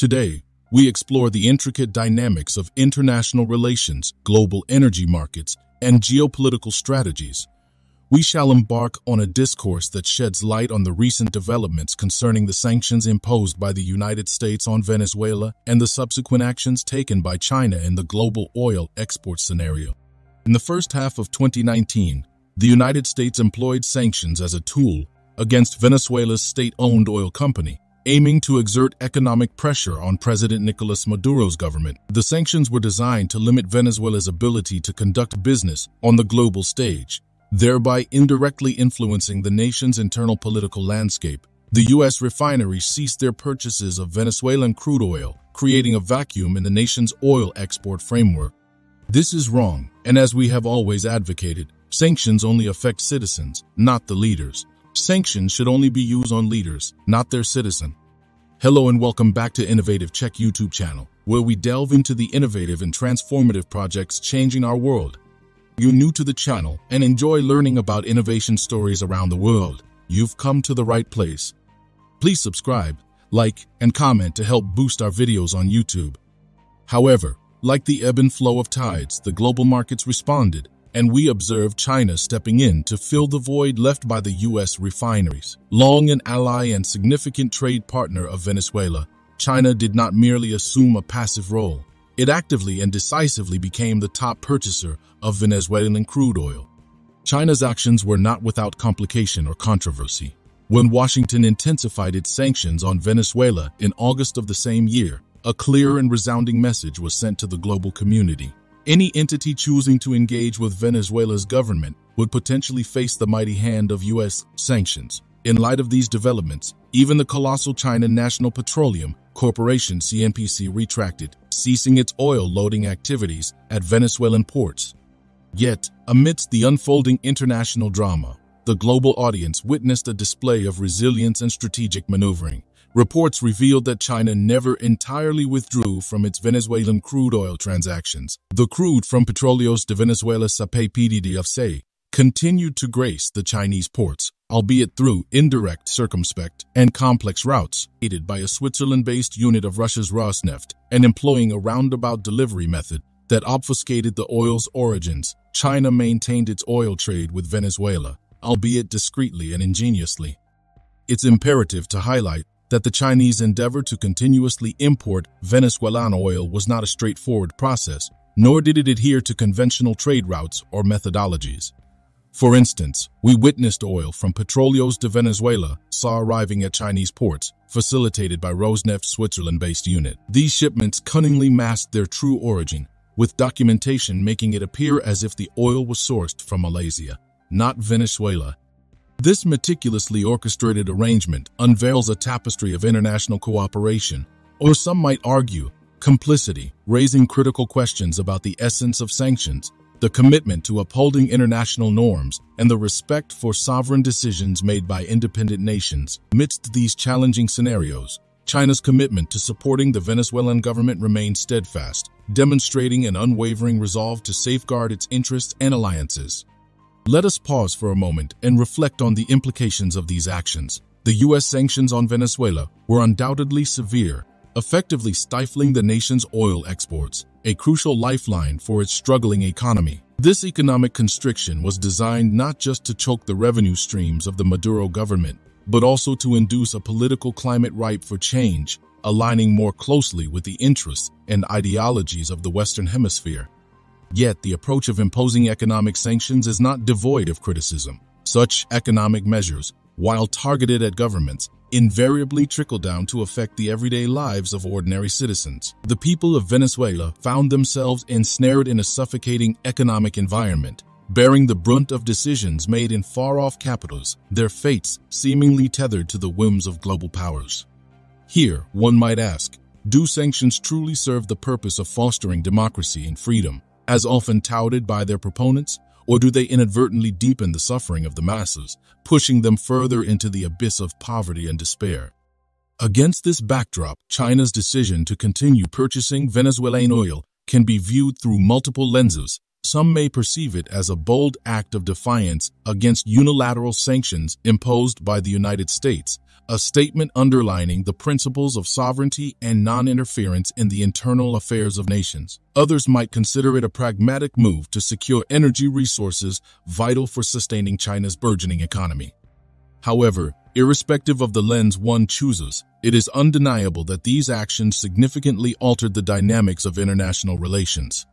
Today, we explore the intricate dynamics of international relations, global energy markets, and geopolitical strategies. We shall embark on a discourse that sheds light on the recent developments concerning the sanctions imposed by the United States on Venezuela and the subsequent actions taken by China in the global oil export scenario. In the first half of 2019, the United States employed sanctions as a tool against Venezuela's state-owned oil company, aiming to exert economic pressure on President Nicolas Maduro's government. The sanctions were designed to limit Venezuela's ability to conduct business on the global stage, thereby indirectly influencing the nation's internal political landscape. The U.S. refineries ceased their purchases of Venezuelan crude oil, creating a vacuum in the nation's oil export framework. This is wrong, and as we have always advocated, sanctions only affect citizens, not the leaders. Sanctions should only be used on leaders, not their citizens. Hello and welcome back to Innovative Check YouTube channel, where we delve into the innovative and transformative projects changing our world. You're new to the channel and enjoy learning about innovation stories around the world. You've come to the right place. Please subscribe, like, and comment to help boost our videos on YouTube. However, like the ebb and flow of tides, the global markets responded, and we observed China stepping in to fill the void left by the U.S. refineries. Long an ally and significant trade partner of Venezuela, China did not merely assume a passive role. It actively and decisively became the top purchaser of Venezuelan crude oil. China's actions were not without complication or controversy. When Washington intensified its sanctions on Venezuela in August of the same year, a clear and resounding message was sent to the global community. Any entity choosing to engage with Venezuela's government would potentially face the mighty hand of U.S. sanctions. In light of these developments, even the colossal China National Petroleum Corporation (CNPC) retracted, ceasing its oil loading activities at Venezuelan ports. Yet, amidst the unfolding international drama, the global audience witnessed a display of resilience and strategic maneuvering. Reports revealed that China never entirely withdrew from its Venezuelan crude oil transactions. The crude from Petróleos de Venezuela (PDVSA) continued to grace the Chinese ports, albeit through indirect, circumspect, and complex routes, aided by a Switzerland-based unit of Russia's Rosneft, and employing a roundabout delivery method that obfuscated the oil's origins. China maintained its oil trade with Venezuela, albeit discreetly and ingeniously. It's imperative to highlight that the Chinese endeavor to continuously import Venezuelan oil was not a straightforward process, nor did it adhere to conventional trade routes or methodologies. For instance, we witnessed oil from Petróleos de Venezuela arriving at Chinese ports, facilitated by Rosneft's Switzerland-based unit. These shipments cunningly masked their true origin, with documentation making it appear as if the oil was sourced from Malaysia, not Venezuela. This meticulously orchestrated arrangement unveils a tapestry of international cooperation, or some might argue, complicity, raising critical questions about the essence of sanctions, the commitment to upholding international norms, and the respect for sovereign decisions made by independent nations. Amidst these challenging scenarios, China's commitment to supporting the Venezuelan government remained steadfast, demonstrating an unwavering resolve to safeguard its interests and alliances. Let us pause for a moment and reflect on the implications of these actions. The U.S. sanctions on Venezuela were undoubtedly severe, effectively stifling the nation's oil exports, a crucial lifeline for its struggling economy. This economic constriction was designed not just to choke the revenue streams of the Maduro government, but also to induce a political climate ripe for change, aligning more closely with the interests and ideologies of the Western Hemisphere. Yet, the approach of imposing economic sanctions is not devoid of criticism. Such economic measures, while targeted at governments, invariably trickle down to affect the everyday lives of ordinary citizens. The people of Venezuela found themselves ensnared in a suffocating economic environment, bearing the brunt of decisions made in far-off capitals, their fates seemingly tethered to the whims of global powers. Here, one might ask, do sanctions truly serve the purpose of fostering democracy and freedom, as often touted by their proponents, or do they inadvertently deepen the suffering of the masses, pushing them further into the abyss of poverty and despair? Against this backdrop, China's decision to continue purchasing Venezuelan oil can be viewed through multiple lenses. Some may perceive it as a bold act of defiance against unilateral sanctions imposed by the United States. a statement underlining the principles of sovereignty and non-interference in the internal affairs of nations. Others might consider it a pragmatic move to secure energy resources vital for sustaining China's burgeoning economy. However, irrespective of the lens one chooses, it is undeniable that these actions significantly altered the dynamics of international relations.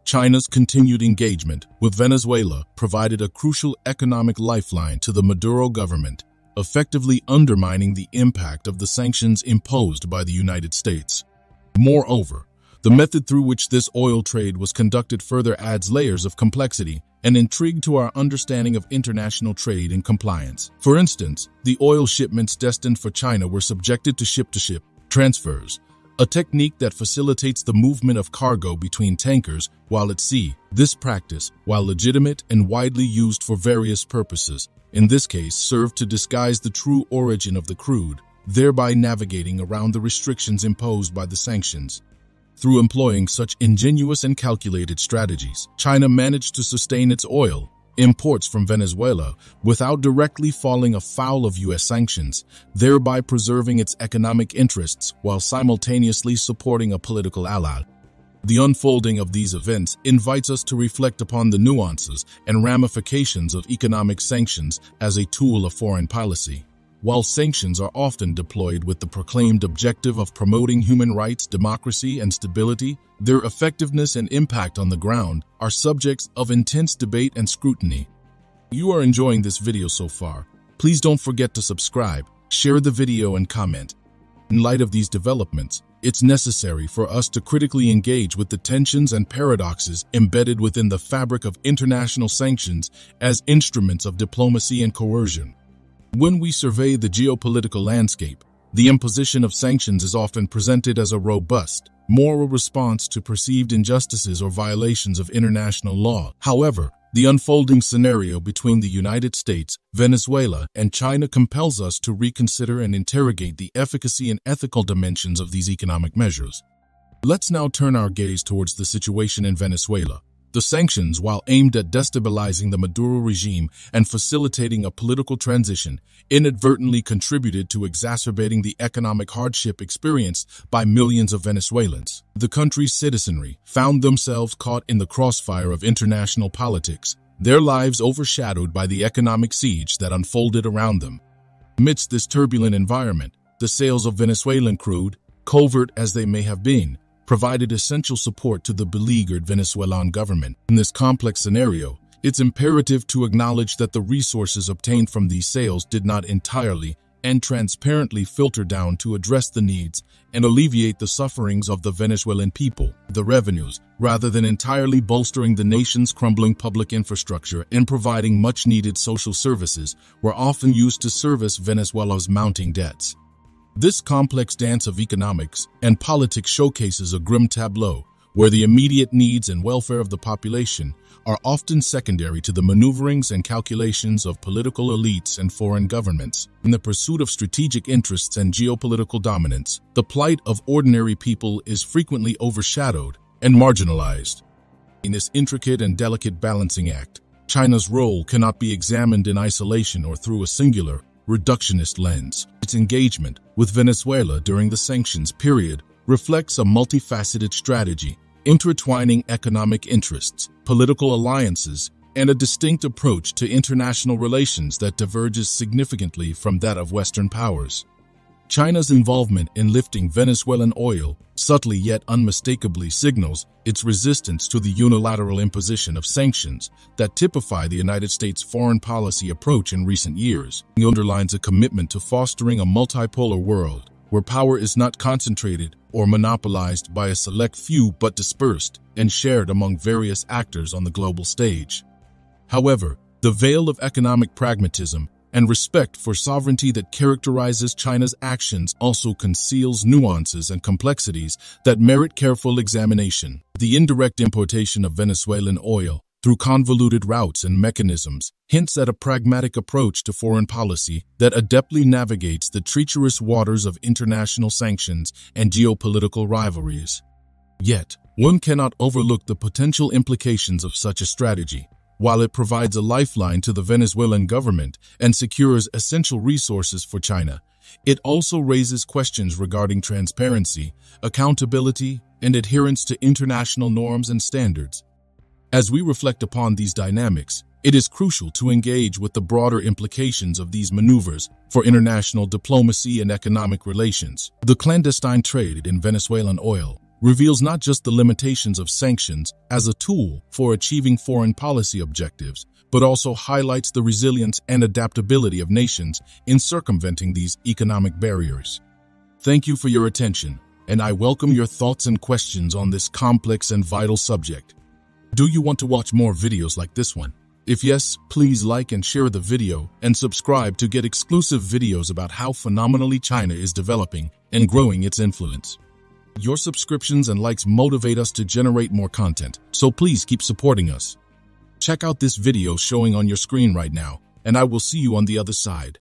China's continued engagement with Venezuela provided a crucial economic lifeline to the Maduro government, effectively undermining the impact of the sanctions imposed by the United States. Moreover, the method through which this oil trade was conducted further adds layers of complexity and intrigue to our understanding of international trade and compliance. For instance, the oil shipments destined for China were subjected to ship-to-ship transfers, a technique that facilitates the movement of cargo between tankers while at sea. This practice, while legitimate and widely used for various purposes, in this case served to disguise the true origin of the crude, thereby navigating around the restrictions imposed by the sanctions. Through employing such ingenious and calculated strategies, China managed to sustain its oil imports from Venezuela without directly falling afoul of U.S. sanctions, thereby preserving its economic interests while simultaneously supporting a political ally. The unfolding of these events invites us to reflect upon the nuances and ramifications of economic sanctions as a tool of foreign policy. While sanctions are often deployed with the proclaimed objective of promoting human rights, democracy, and stability, their effectiveness and impact on the ground are subjects of intense debate and scrutiny. If you are enjoying this video so far, please don't forget to subscribe, share the video, and comment. In light of these developments, it's necessary for us to critically engage with the tensions and paradoxes embedded within the fabric of international sanctions as instruments of diplomacy and coercion. When we survey the geopolitical landscape, the imposition of sanctions is often presented as a robust, moral response to perceived injustices or violations of international law. However, the unfolding scenario between the United States, Venezuela, and China compels us to reconsider and interrogate the efficacy and ethical dimensions of these economic measures. Let's now turn our gaze towards the situation in Venezuela. The sanctions, while aimed at destabilizing the Maduro regime and facilitating a political transition, inadvertently contributed to exacerbating the economic hardship experienced by millions of Venezuelans. The country's citizenry found themselves caught in the crossfire of international politics, their lives overshadowed by the economic siege that unfolded around them. Amidst this turbulent environment, the sales of Venezuelan crude, covert as they may have been, provided essential support to the beleaguered Venezuelan government. In this complex scenario, it's imperative to acknowledge that the resources obtained from these sales did not entirely and transparently filter down to address the needs and alleviate the sufferings of the Venezuelan people. The revenues, rather than entirely bolstering the nation's crumbling public infrastructure and providing much-needed social services, were often used to service Venezuela's mounting debts. This complex dance of economics and politics showcases a grim tableau where the immediate needs and welfare of the population are often secondary to the maneuverings and calculations of political elites and foreign governments. In the pursuit of strategic interests and geopolitical dominance, the plight of ordinary people is frequently overshadowed and marginalized. In this intricate and delicate balancing act, China's role cannot be examined in isolation or through a singular, reductionist lens. Its engagement with Venezuela during the sanctions period reflects a multifaceted strategy, intertwining economic interests, political alliances, and a distinct approach to international relations that diverges significantly from that of Western powers. China's involvement in lifting Venezuelan oil subtly yet unmistakably signals its resistance to the unilateral imposition of sanctions that typify the United States' foreign policy approach in recent years. It underlines a commitment to fostering a multipolar world where power is not concentrated or monopolized by a select few but dispersed and shared among various actors on the global stage. However, the veil of economic pragmatism and respect for sovereignty that characterizes China's actions also conceals nuances and complexities that merit careful examination. The indirect importation of Venezuelan oil through convoluted routes and mechanisms hints at a pragmatic approach to foreign policy that adeptly navigates the treacherous waters of international sanctions and geopolitical rivalries. Yet, one cannot overlook the potential implications of such a strategy. While it provides a lifeline to the Venezuelan government and secures essential resources for China, It also raises questions regarding transparency, accountability, and adherence to international norms and standards. As we reflect upon these dynamics, it is crucial to engage with the broader implications of these maneuvers for international diplomacy and economic relations. The clandestine trade in Venezuelan oil reveals not just the limitations of sanctions as a tool for achieving foreign policy objectives, but also highlights the resilience and adaptability of nations in circumventing these economic barriers. Thank you for your attention, and I welcome your thoughts and questions on this complex and vital subject. Do you want to watch more videos like this one? If yes, please like and share the video and subscribe to get exclusive videos about how phenomenally China is developing and growing its influence. Your subscriptions and likes motivate us to generate more content, so please keep supporting us. Check out this video showing on your screen right now, and I will see you on the other side.